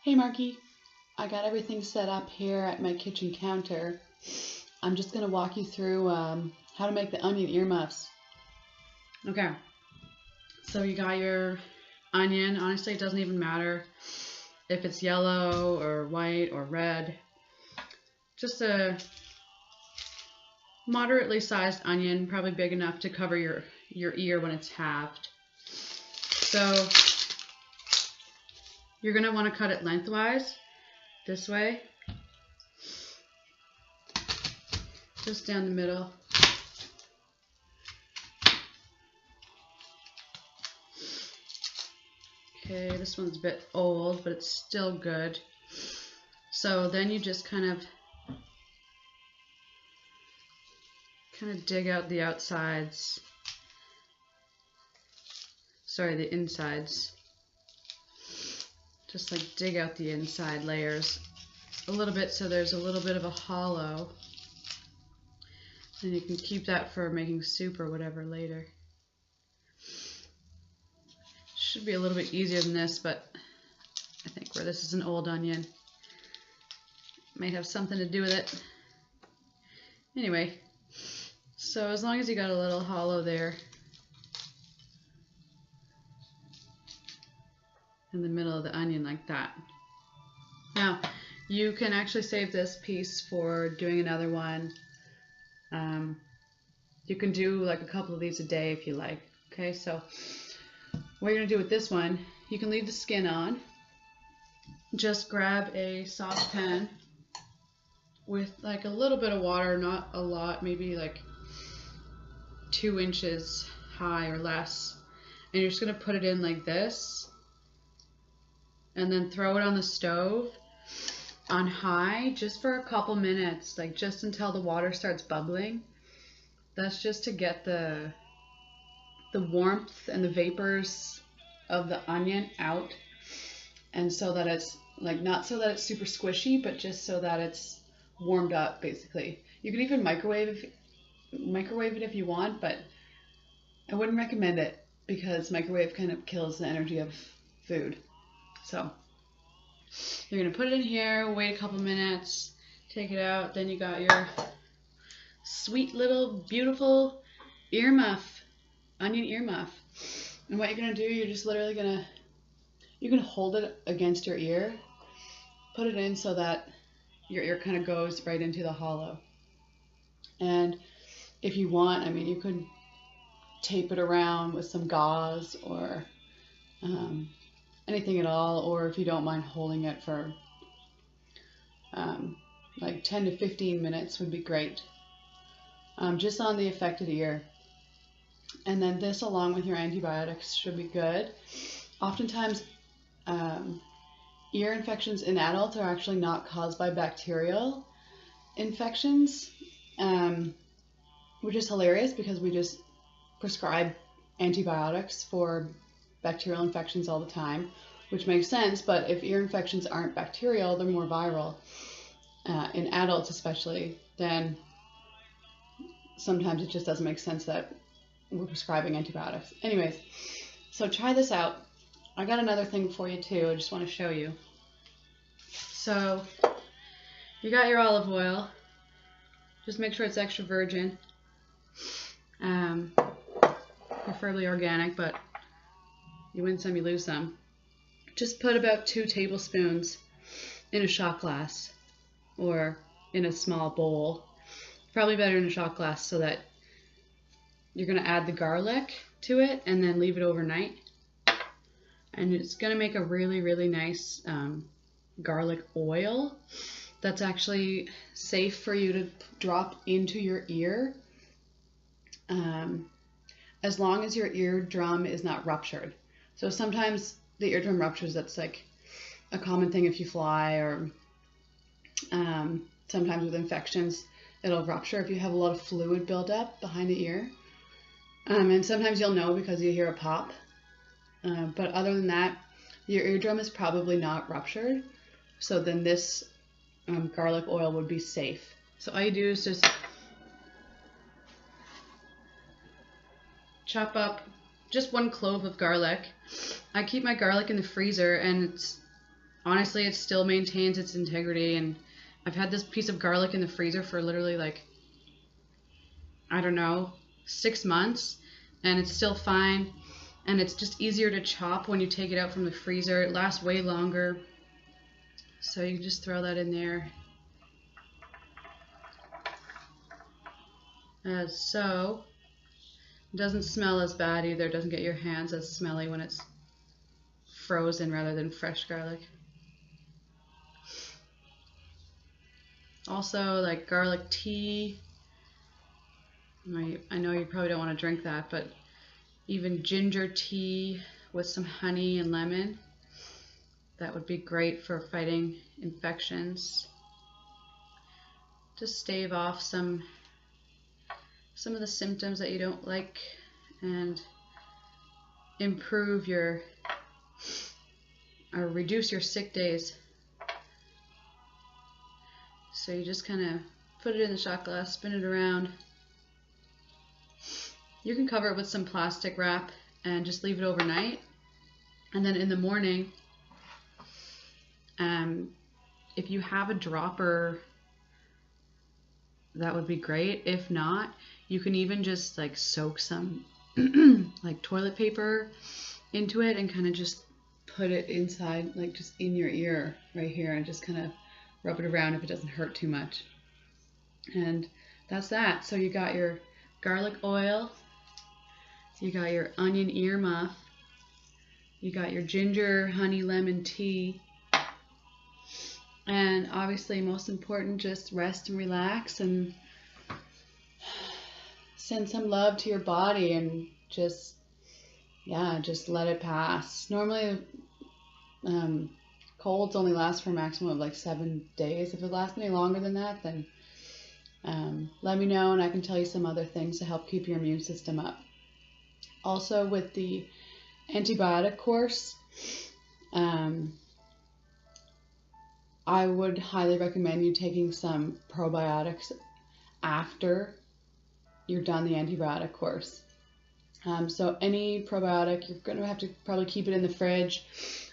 Hey Marky, I got everything set up here at my kitchen counter. I'm just going to walk you through how to make the onion earmuffs. Okay, so you got your onion. Honestly, it doesn't even matter if it's yellow or white or red. Just a moderately sized onion, probably big enough to cover your ear when it's halved. So you're going to want to cut it lengthwise, this way, just down the middle. Okay, this one's a bit old, but it's still good. So then you just kind of dig out the outsides, sorry, the insides. Just like dig out the inside layers a little bit so there's a little bit of a hollow. And you can keep that for making soup or whatever later. Should be a little bit easier than this, but I think where this is an old onion, it might have something to do with it. Anyway, so as long as you got a little hollow there in the middle of the onion like that. Now, you can actually save this piece for doing another one. You can do like a couple of these a day if you like. Okay, so what you're going to do with this one, you can leave the skin on. Just grab a saucepan with like a little bit of water, not a lot, maybe like 2 inches high or less. And you're just going to put it in like this. And then throw it on the stove on high just for a couple minutes, like just until the water starts bubbling. That's just to get the warmth and the vapors of the onion out, and so that it's like, not so that it's super squishy, but just so that it's warmed up basically. You can even microwave it if you want, but I wouldn't recommend it because microwave kind of kills the energy of food. So you're going to put it in here, wait a couple minutes, take it out, then you got your sweet little beautiful onion earmuff. And what you're going to do, you're just literally you can hold it against your ear, put it in so that your ear kind of goes right into the hollow. And if you want, I mean, you could tape it around with some gauze or anything at all, or if you don't mind holding it for like 10 to 15 minutes would be great, just on the affected ear. And then this, along with your antibiotics, should be good. Oftentimes ear infections in adults are actually not caused by bacterial infections, which is hilarious because we just prescribe antibiotics for bacterial infections all the time, which makes sense. But if ear infections aren't bacterial, they're more viral, in adults especially, then sometimes it just doesn't make sense that we're prescribing antibiotics. Anyways, so try this out. I got another thing for you too, I just want to show you. So you got your olive oil, just make sure it's extra virgin, preferably organic, but you win some, you lose some. Just put about 2 tablespoons in a shot glass or in a small bowl. Probably better in a shot glass, so that you're going to add the garlic to it and then leave it overnight. And it's going to make a really, really nice garlic oil that's actually safe for you to drop into your ear, as long as your eardrum is not ruptured. So sometimes the eardrum ruptures. That's like a common thing if you fly, or sometimes with infections it'll rupture if you have a lot of fluid buildup behind the ear. And sometimes you'll know because you hear a pop. But other than that, your eardrum is probably not ruptured. So then this garlic oil would be safe. So all you do is just chop up just 1 clove of garlic. I keep my garlic in the freezer, and it's honestly, it still maintains its integrity. And I've had this piece of garlic in the freezer for literally like, I don't know, 6 months, and it's still fine. And it's just easier to chop when you take it out from the freezer. It lasts way longer. So you can just throw that in there. So it doesn't smell as bad either. It doesn't get your hands as smelly when it's frozen rather than fresh garlic. Also, like garlic tea. I know you probably don't want to drink that, but even ginger tea with some honey and lemon, that would be great for fighting infections. Just stave off some of the symptoms that you don't like and improve or reduce your sick days. So you just kind of put it in the shot glass, spin it around. You can cover it with some plastic wrap and just leave it overnight. And then in the morning, if you have a dropper, that would be great. If not, you can even just like soak some like toilet paper into it and kind of just put it inside, like just in your ear right here, and just kind of rub it around if it doesn't hurt too much. And that's that. So you got your garlic oil, you got your onion ear muff, you got your ginger honey lemon tea, and obviously most important, just rest and relax and send some love to your body and just let it pass. Normally colds only last for a maximum of like 7 days. If it lasts any longer than that, then let me know and I can tell you some other things to help keep your immune system up. Also with the antibiotic course, I would highly recommend you taking some probiotics after you're done the antibiotic course. So any probiotic, you're going to have to probably keep it in the fridge.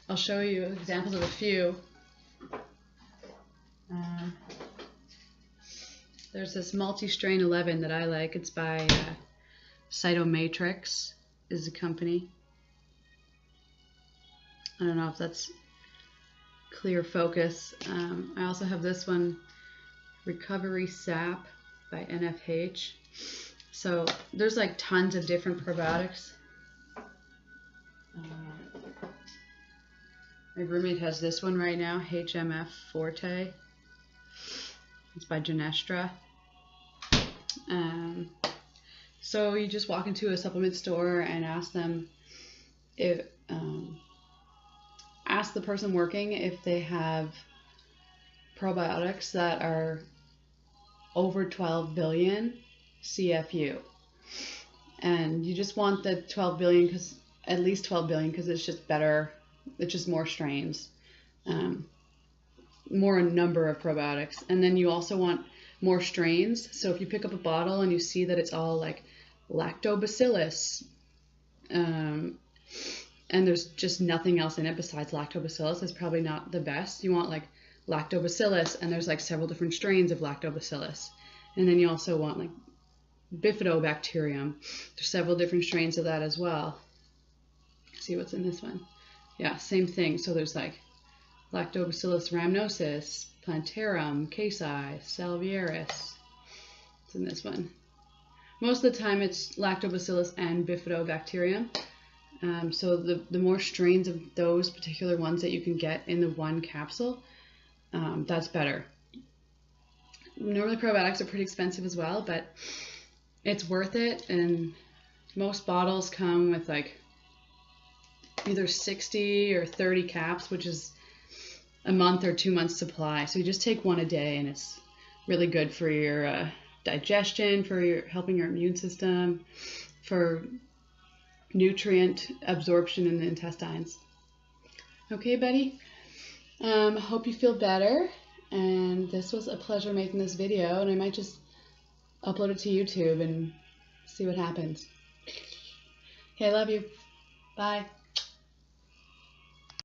I'll show you examples of a few. There's this multi-strain 11 that I like. It's by Cytomatrix is the company. I don't know if that's clear focus. I also have this one, Recovery Sap by NFH. So there's like tons of different probiotics. My roommate has this one right now, HMF Forte. It's by Genestra. So you just walk into a supplement store and ask them if, ask the person working if they have probiotics that are over 12 billion CFU. And you just want the 12 billion, because at least 12 billion, because it's just better. It's just more strains, more number of probiotics. And then you also want more strains. So if you pick up a bottle and you see that it's all like lactobacillus, and there's just nothing else in it besides lactobacillus, it's probably not the best. You want like lactobacillus, and there's like several different strains of lactobacillus. And then you also want like bifidobacterium. There's several different strains of that as well. See what's in this one. Yeah, same thing. So there's like Lactobacillus rhamnosus, plantarum, casei, salviaris. It's in this one. Most of the time it's Lactobacillus and bifidobacterium. So the more strains of those particular ones that you can get in the one capsule, that's better. Normally probiotics are pretty expensive as well, but it's worth it. And most bottles come with like either 60 or 30 caps, which is a month or 2 months supply. So you just take one a day, and it's really good for your digestion, for your helping your immune system, for nutrient absorption in the intestines. Okay, buddy. Hope you feel better. And this was a pleasure making this video, and I might just upload it to YouTube and see what happens. Okay, I love you. Bye.